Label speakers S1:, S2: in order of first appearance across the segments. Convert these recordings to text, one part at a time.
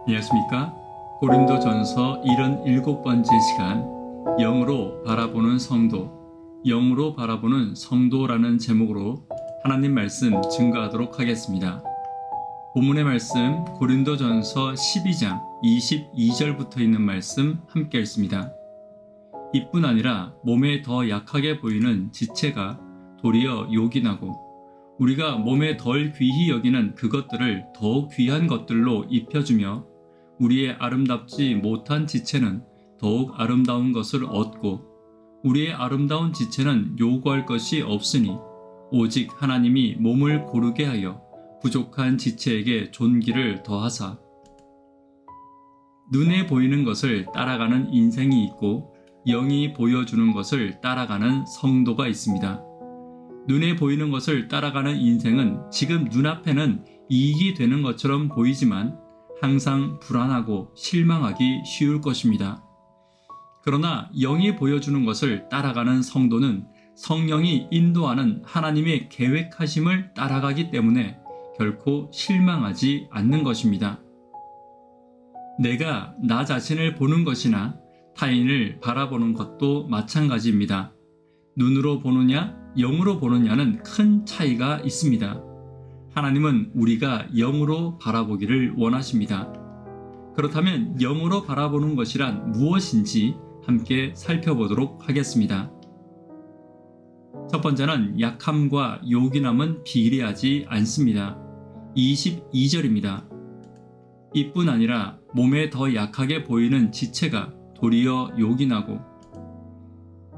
S1: 안녕하십니까? 고린도전서 77번째 시간 영으로 바라보는 성도, 영으로 바라보는 성도라는 제목으로 하나님 말씀 증거하도록 하겠습니다. 본문의 말씀 고린도전서 12장 22절부터 있는 말씀 함께 읽습니다. 이뿐 아니라 몸에 더 약하게 보이는 지체가 도리어 요긴하고 우리가 몸에 덜 귀히 여기는 그것들을 더욱 귀한 것들로 입혀주며 우리의 아름답지 못한 지체는 더욱 아름다운 것을 얻고 우리의 아름다운 지체는 요구할 것이 없으니 오직 하나님이 몸을 고르게 하여 부족한 지체에게 존귀를 더하사 눈에 보이는 것을 따라가는 인생이 있고 영이 보여주는 것을 따라가는 성도가 있습니다. 눈에 보이는 것을 따라가는 인생은 지금 눈앞에는 이익이 되는 것처럼 보이지만 항상 불안하고 실망하기 쉬울 것입니다. 그러나 영이 보여주는 것을 따라가는 성도는 성령이 인도하는 하나님의 계획하심을 따라가기 때문에 결코 실망하지 않는 것입니다. 내가 나 자신을 보는 것이나 타인을 바라보는 것도 마찬가지입니다. 눈으로 보느냐, 영으로 보느냐는 큰 차이가 있습니다. 하나님은 우리가 영으로 바라보기를 원하십니다. 그렇다면 영으로 바라보는 것이란 무엇인지 함께 살펴보도록 하겠습니다. 첫 번째는 약함과 요긴함은 비례하지 않습니다. 22절입니다. 이뿐 아니라 몸에 더 약하게 보이는 지체가 도리어 요긴하고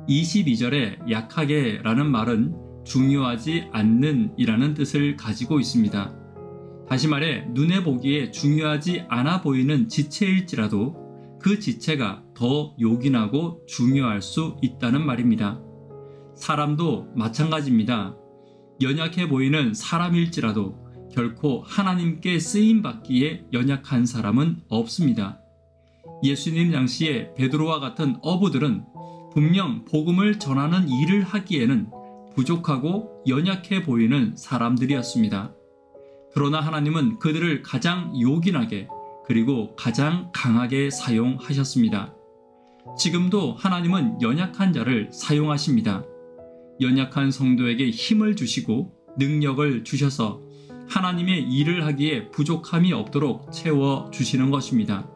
S1: 22절에 약하게 라는 말은 중요하지 않는 이라는 뜻을 가지고 있습니다. 다시 말해 눈에 보기에 중요하지 않아 보이는 지체일지라도 그 지체가 더 요긴하고 중요할 수 있다는 말입니다. 사람도 마찬가지입니다. 연약해 보이는 사람일지라도 결코 하나님께 쓰임받기에 연약한 사람은 없습니다. 예수님 당시에 베드로와 같은 어부들은 분명 복음을 전하는 일을 하기에는 부족하고 연약해 보이는 사람들이었습니다. 그러나 하나님은 그들을 가장 요긴하게 그리고 가장 강하게 사용하셨습니다. 지금도 하나님은 연약한 자를 사용하십니다. 연약한 성도에게 힘을 주시고 능력을 주셔서 하나님의 일을 하기에 부족함이 없도록 채워주시는 것입니다.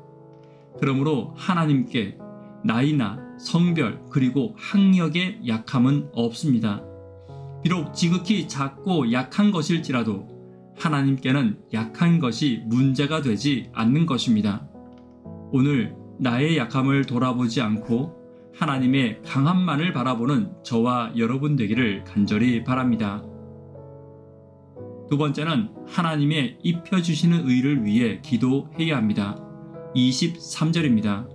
S1: 그러므로 하나님께 나이나 성별 그리고 학력의 약함은 없습니다. 비록 지극히 작고 약한 것일지라도 하나님께는 약한 것이 문제가 되지 않는 것입니다. 오늘 나의 약함을 돌아보지 않고 하나님의 강함만을 바라보는 저와 여러분 되기를 간절히 바랍니다. 두 번째는 하나님의 입혀주시는 의를 위해 기도해야 합니다. 23절입니다.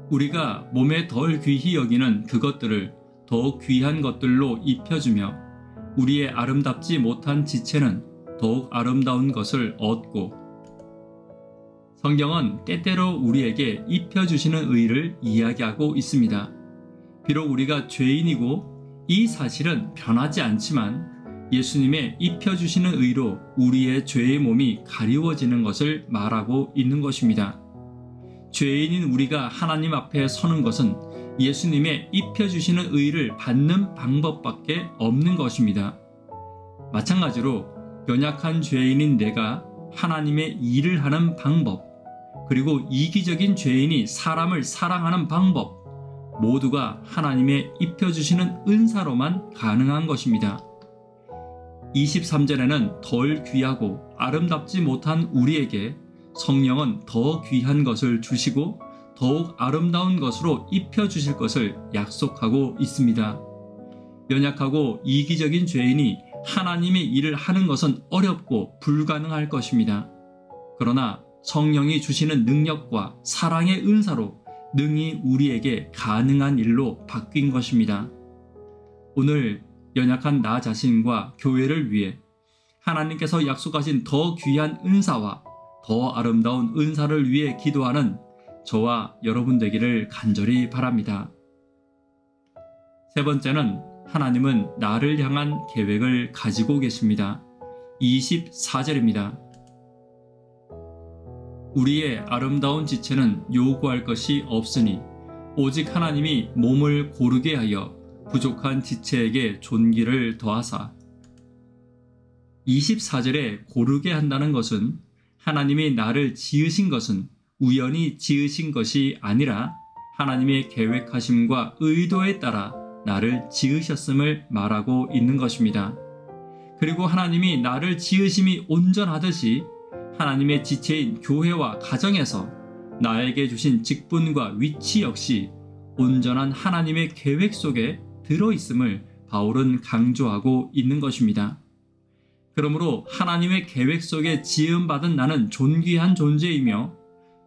S1: 우리가 몸에 덜 귀히 여기는 그것들을 더욱 귀한 것들로 입혀주며 우리의 아름답지 못한 지체는 더욱 아름다운 것을 얻고 성경은 때때로 우리에게 입혀주시는 의를 이야기하고 있습니다. 비록 우리가 죄인이고 이 사실은 변하지 않지만 예수님의 입혀주시는 의로 우리의 죄의 몸이 가리워지는 것을 말하고 있는 것입니다. 죄인인 우리가 하나님 앞에 서는 것은 예수님의 입혀주시는 의를 받는 방법밖에 없는 것입니다. 마찬가지로 연약한 죄인인 내가 하나님의 일을 하는 방법, 그리고 이기적인 죄인이 사람을 사랑하는 방법, 모두가 하나님의 입혀주시는 은사로만 가능한 것입니다. 23절에는 덜 귀하고 아름답지 못한 우리에게 성령은 더 귀한 것을 주시고 더욱 아름다운 것으로 입혀주실 것을 약속하고 있습니다. 연약하고 이기적인 죄인이 하나님의 일을 하는 것은 어렵고 불가능할 것입니다. 그러나 성령이 주시는 능력과 사랑의 은사로 능히 우리에게 가능한 일로 바뀐 것입니다. 오늘 연약한 나 자신과 교회를 위해 하나님께서 약속하신 더 귀한 은사와 더 아름다운 은사를 위해 기도하는 저와 여러분 되기를 간절히 바랍니다. 세 번째는 하나님은 나를 향한 계획을 가지고 계십니다. 24절입니다. 우리의 아름다운 지체는 요구할 것이 없으니 오직 하나님이 몸을 고르게 하여 부족한 지체에게 존귀를 더하사. 24절에 고르게 한다는 것은 하나님이 나를 지으신 것은 우연히 지으신 것이 아니라 하나님의 계획하심과 의도에 따라 나를 지으셨음을 말하고 있는 것입니다. 그리고 하나님이 나를 지으심이 온전하듯이 하나님의 지체인 교회와 가정에서 나에게 주신 직분과 위치 역시 온전한 하나님의 계획 속에 들어있음을 바울은 강조하고 있는 것입니다. 그러므로 하나님의 계획 속에 지음받은 나는 존귀한 존재이며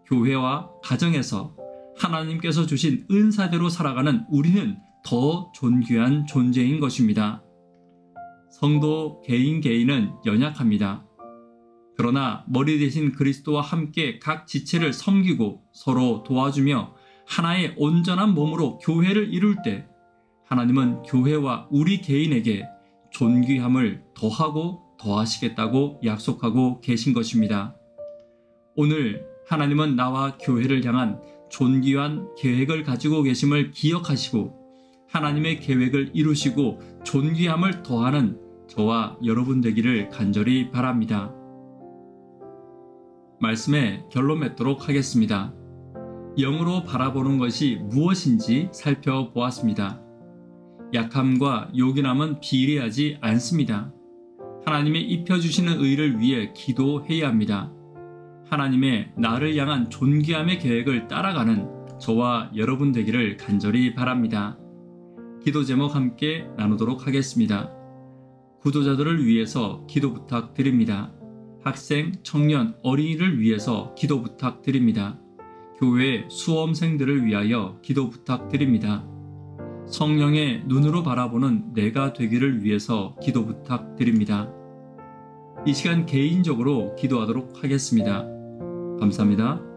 S1: 교회와 가정에서 하나님께서 주신 은사대로 살아가는 우리는 더 존귀한 존재인 것입니다. 성도 개인은 연약합니다. 그러나 머리 대신 그리스도와 함께 각 지체를 섬기고 서로 도와주며 하나의 온전한 몸으로 교회를 이룰 때 하나님은 교회와 우리 개인에게 존귀함을 더하고 더하시겠다고 약속하고 계신 것입니다. 오늘 하나님은 나와 교회를 향한 존귀한 계획을 가지고 계심을 기억하시고 하나님의 계획을 이루시고 존귀함을 더하는 저와 여러분 되기를 간절히 바랍니다. 말씀의 결론 맺도록 하겠습니다. 영으로 바라보는 것이 무엇인지 살펴보았습니다. 약함과 요긴함은 비례하지 않습니다. 하나님이 입혀주시는 의를 위해 기도해야 합니다. 하나님의 나를 향한 존귀함의 계획을 따라가는 저와 여러분 되기를 간절히 바랍니다. 기도 제목 함께 나누도록 하겠습니다. 구도자들을 위해서 기도 부탁드립니다. 학생, 청년, 어린이를 위해서 기도 부탁드립니다. 교회 수험생들을 위하여 기도 부탁드립니다. 성령의 눈으로 바라보는 내가 되기를 위해서 기도 부탁드립니다. 이 시간 개인적으로 기도하도록 하겠습니다. 감사합니다.